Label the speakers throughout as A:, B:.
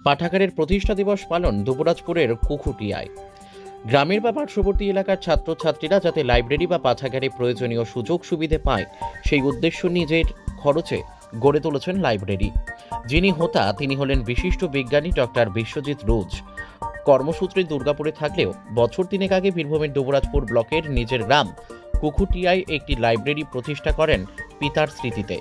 A: পাঠাগারের প্রতিষ্ঠা দিবস পালন দুবরাজপুরের কুকুটিয়ায়। গ্রামের বা পার্শ্ববর্তী এলাকার ছাত্রছাত্রীরা যাতে লাইব্রেরি বা পাঠাগারে প্রয়োজনীয় সুযোগ সুবিধে পায়, সেই উদ্দেশ্য নিজের খরচে গড়ে তুলেছেন লাইব্রেরি। যিনি হোতা তিনি হলেন বিশিষ্ট বিজ্ঞানী ডক্টর বিশ্বজিৎ রোজ। কর্মসূত্রে দুর্গাপুরে থাকলেও বছর তিনেক আগে বীরভূমের দুবরাজপুর ব্লকের নিজের গ্রাম কুকুটিয়ায় একটি লাইব্রেরি প্রতিষ্ঠা করেন পিতার স্মৃতিতে।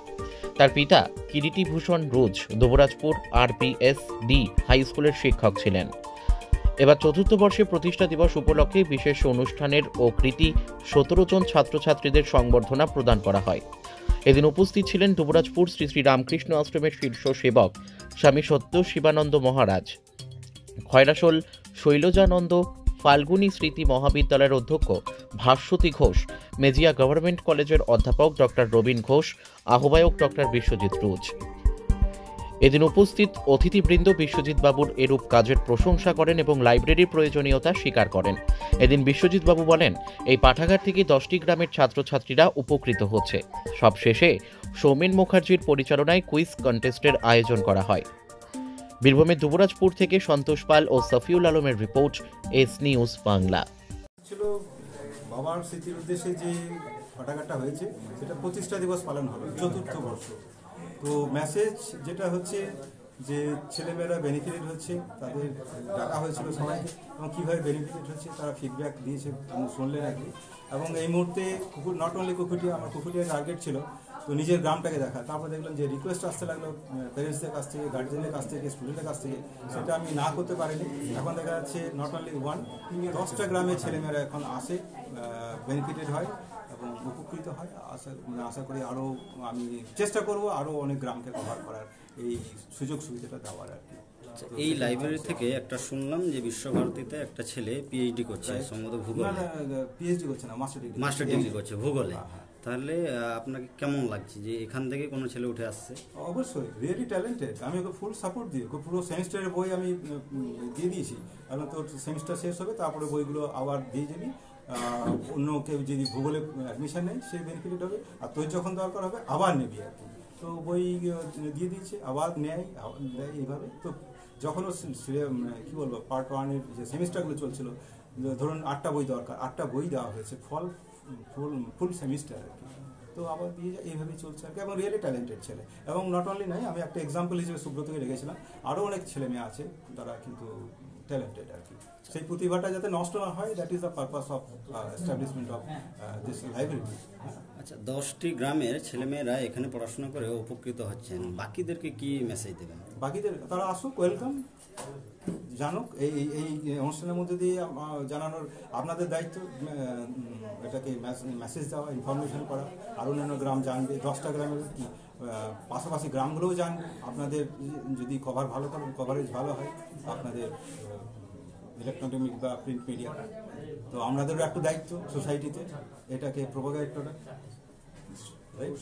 A: তার পিতা কিরিটিভূষণ রোজ দুবরাজপুর RPSD হাই স্কুলের শিক্ষক ছিলেন। এবার চতুর্থ বর্ষে প্রতিষ্ঠা দিবস উপলক্ষে বিশেষ অনুষ্ঠানের ও কৃতি 17 জন ছাত্রছাত্রীদের সংবর্ধনা প্রদান করা হয়। এদিন উপস্থিত ছিলেন দুবরাজপুর শ্রী শ্রী রামকৃষ্ণ আশ্রমের শীর্ষ সেবক স্বামী সত্য শিবানন্দ মহারাজ, খয়রাশোল শৈলজানন্দ ফাল্গুনী স্মৃতি মহাবিদ্যালয়ের অধ্যক্ষ ভাস্বতী ঘোষ, মেজিয়া গভর্নমেন্ট কলেজের অধ্যাপক ডক্টর রবীন ঘোষ, আহ্বায়ক ডক্টর বিশ্বজিৎ রোজ। এদিন উপস্থিত অতিথিবৃন্দ বিশ্বজিৎ বাবুর এরূপ কাজের প্রশংসা করেন এবং লাইব্রেরির প্রয়োজনীয়তা স্বীকার করেন। এদিন বিশ্বজিৎ বাবু বলেন, এই পাঠাগার থেকে 10টি গ্রামের ছাত্রছাত্রীরা উপকৃত হচ্ছে। সবশেষে সৌমেন মুখার্জির পরিচালনায় কুইজ কন্টেস্টের আয়োজন করা হয়। বীরভূমের দুবরাজপুর থেকে সন্তোষ পাল ও সফিউল আলমের রিপোর্ট, এস নিউজ বাংলা।
B: ছিল বাবার স্মৃতির উদ্দেশ্যে যে পাঠাগারটা হয়েছে সেটা প্রতিষ্ঠা দিবস পালন হলো, চতুর্থ বর্ষ। তো মেসেজ যেটা হচ্ছে যে ছেলেমেয়েরা বেনিফিটেড হচ্ছে, তাদের ডাকা হয়েছিল সবাইকে এবং কীভাবে বেনিফিটেড হচ্ছে তারা ফিডব্যাক দিয়েছে, শুনলেন আর কি। এবং এই মুহূর্তে নট অনলি কুকুটিয়া, আমার কুকুটিয়ার টার্গেট ছিল তো নিজের গ্রামটাকে দেখা। তারপর দেখলাম যে রিকোয়েস্ট আসতে লাগলো প্যারেন্টসদের কাছ থেকে, গার্জেনের কাছ থেকে, স্টুডেন্টের কাছ থেকে, সেটা আমি না করতে পারিনি। এখন দেখা যাচ্ছে নট অনলি 10টা গ্রামের ছেলেমেয়েরা এখন আসে, বেনিফিটেড হয় এবং উপকৃত হয়। আশা করি আরও আমি চেষ্টা করব আরও অনেক গ্রামকে কভার করার, এই সুযোগ সুবিধাটা দেওয়ার আর কি।
C: এই লাইব্রেরি থেকে একটা শুনলাম যে বিশ্বভারতীতে একটা ছেলে PhD করছে সম্ভবত ভূগোলে।
B: PhD করছে না, মাস্টার ডিগ্রি করছে
C: ভূগোলে। তাহলে আপনাকে কেমন লাগছে যে এখান থেকে কোনো ছেলে উঠে আসছে?
B: অবশ্যই রিয়েলি ট্যালেন্টেড। আমি ওকে ফুল সাপোর্ট দিই, ওকে পুরো সেমিস্টারের বই আমি দিয়ে দিয়েছি। কারণ তোর সেমিস্টার শেষ হবে, তারপরে বইগুলো আবার দিয়ে যাবি। অন্য কেউ যদি ভূগোলে অ্যাডমিশন নেয় সে বেনিফিটেড হবে, আর তোর যখন দরকার হবে আবার নেবি আর কি। তো বই দিয়ে দিচ্ছে, আবার নেয় এইভাবে। তো যখন ও কী বলবো পার্ট 1-এর যে সেমিস্টারগুলো চলছিল, ধরুন 8টা বই দরকার, 8টা বই দেওয়া হয়েছে ফুল সেমিস্টার আর কি। তো আবার দিয়ে যায়, এইভাবেই চলছে আর কি। এবং রিয়েলি ট্যালেন্টেড ছেলে। এবং নট অনলি নাই, আমি একটা এক্সাম্পল হিসেবে সুব্রতকে রেখেছিলাম, আরও অনেক ছেলে মেয়ে আছে তারা কিন্তু ট্যালেন্টেড আর কি। সেই প্রতিভাটা যাতে নষ্ট না হয়, that is the purpose of establishment of this library.
C: আচ্ছা, 10টি গ্রামের ছেলেমেয়েরা এখানে পড়াশোনা করে উপকৃত হচ্ছেন, বাকিদেরকে কি মেসেজ দেবেন?
B: বাকিদের তারা আসুক, ওয়েলকাম, জানুক। এই অনুষ্ঠানের মধ্যে দিয়ে জানানোর আপনাদের দায়িত্ব, এটাকে মেসেজ দেওয়া, ইনফরমেশন করা, আরও অন্যান্য গ্রাম জানবে, 10টা গ্রামের পাশাপাশি গ্রামগুলোও জানবে। আপনাদের যদি কভারেজ ভালো হয় আপনাদের ইলেকট্রনিক বা প্রিন্ট মিডিয়া, তো আমাদেরও একটু দায়িত্ব সোসাইটিতে এটাকে প্রোপাগেট করা, রাইট?